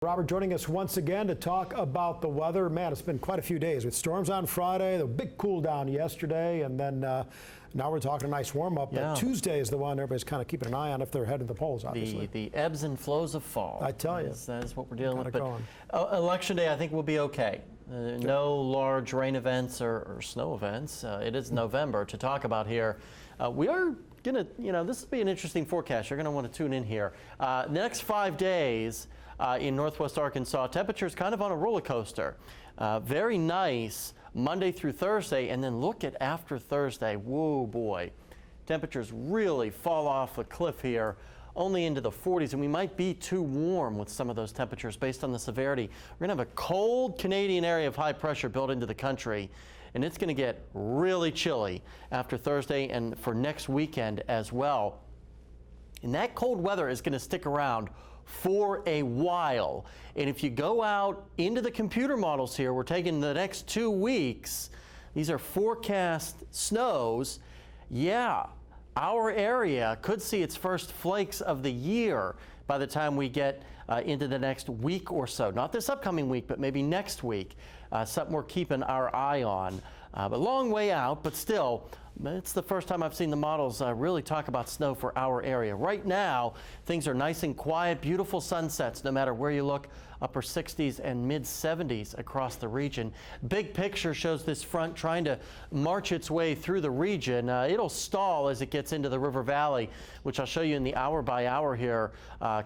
Robert joining us once again to talk about the weather. Man, it's been quite a few days with storms on Friday, the big cool down yesterday, and then now we're talking a nice warm up. Yeah. But Tuesday is the one everybody's kind of keeping an eye on if they're heading to the polls, obviously. The ebbs and flows of fall. I tell you. That is what we're dealing with. Going. But Election Day, I think, will be okay. No large rain events or snow events. It is November to talk about here. We are going to, this will be an interesting forecast. You're going to want to tune in here. The next 5 days in northwest Arkansas, temperatures kind of on a roller coaster. Very nice Monday through Thursday, and then look at after Thursday. Whoa, boy. Temperatures really fall off a cliff here, only into the 40s, and we might be too warm with some of those temperatures based on the severity. We're going to have a cold Canadian area of high pressure built into the country, and it's going to get really chilly after Thursday and for next weekend as well. And that cold weather is going to stick around for a while. And if you go out into the computer models here, we're taking the next 2 weeks. These are forecast snows. Yeah, our area could see its first flakes of the year by the time we get into the next week or so. Not this upcoming week, but maybe next week. Something we're keeping our eye on. But long way out, but still, it's the first time I've seen the models really talk about snow for our area. Right now, things are nice and quiet, beautiful sunsets no matter where you look, upper 60s and mid 70s across the region. Big picture shows this front trying to march its way through the region. It'll stall as it gets into the River Valley, which I'll show you in the hour by hour here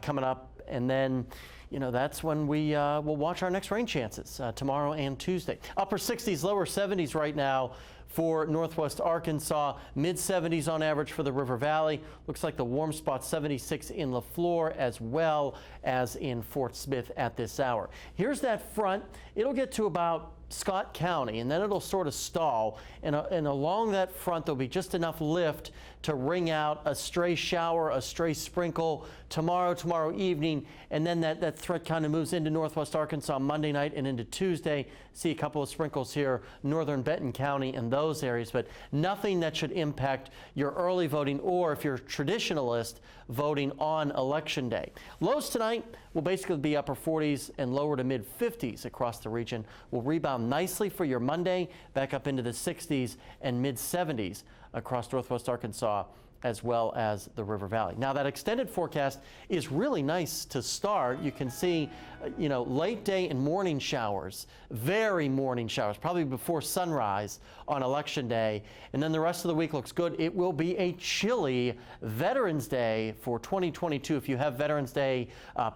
coming up. And then, that's when we will watch our next rain chances tomorrow and Tuesday. Upper 60s, lower 70s right now for northwest Arkansas, mid 70s on average for the River Valley. Looks like the warm spot 76 in LaFleur as well as in Fort Smith at this hour. Here's that front. It'll get to about Scott County, and then it'll sort of stall, and along that front there'll be just enough lift to wring out a stray shower, a stray sprinkle tomorrow evening, and then that threat kind of moves into northwest Arkansas Monday night and into Tuesday. See a couple of sprinkles here, northern Benton County and those areas, but nothing that should impact your early voting or, if you're a traditionalist, voting on Election Day. Lows tonight will basically be upper 40s and lower to mid 50s across the region. Will rebound nicely for your Monday, back up into the 60s and mid 70s across northwest Arkansas as well as the River Valley. Now, that extended forecast is really nice to start. You can see, late day and morning showers, very morning showers, probably before sunrise on Election Day. And then the rest of the week looks good. It will be a chilly Veterans Day for 2022. If you have Veterans Day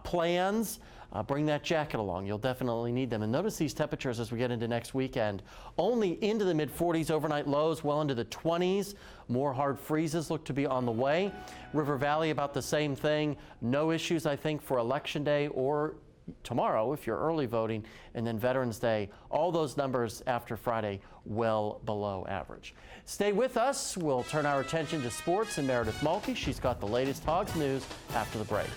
plans, bring that jacket along. You'll definitely need them. And notice these temperatures as we get into next weekend. Only into the mid 40s, overnight lows well into the 20s. More hard freezes look to be on the way. River Valley about the same thing. No issues, I think, for Election Day or tomorrow if you're early voting. And then Veterans Day, all those numbers after Friday well below average. Stay with us. We'll turn our attention to sports and Meredith Mulkey. She's got the latest Hogs news after the break.